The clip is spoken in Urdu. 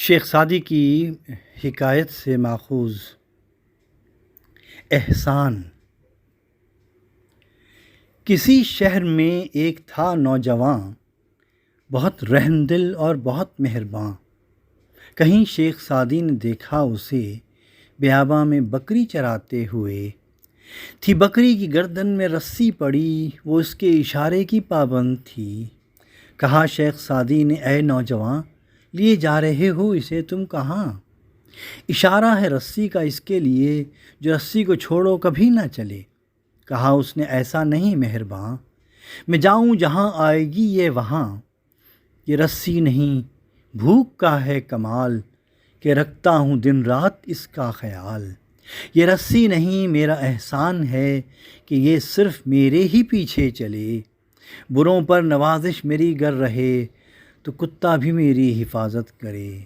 شیخ سعدی کی حکایت سے ماخوذ احسان۔ کسی شہر میں ایک تھا نوجواں، بہت رحم دل اور بہت مہرباں۔ کہیں شیخ سعدی نے دیکھا اسے بیاباں میں بکری چراتے ہوئے۔ تھی بکری کی گردن میں رسی پڑی، وہ اس کے اشارے کی پابند تھی۔ کہا شیخ سعدی نے، اے نوجواں، لیے جا رہے ہو اسے تم کہاں؟ اشارہ ہے رسی کا اس کے لیے، جو رسی کو چھوڑو کبھی نہ چلے۔ کہا اس نے، ایسا نہیں مہرباں، میں جاؤں جہاں آئے گی یہ وہاں۔ یہ رسی نہیں بھوک کا ہے کمال، کہ رکھتا ہوں دن رات اس کا خیال۔ یہ رسی نہیں میرا احسان ہے، کہ یہ صرف میرے ہی پیچھے چلے۔ بروں پر نوازش میری گر رہے، تو کتا بھی میری حفاظت کرے۔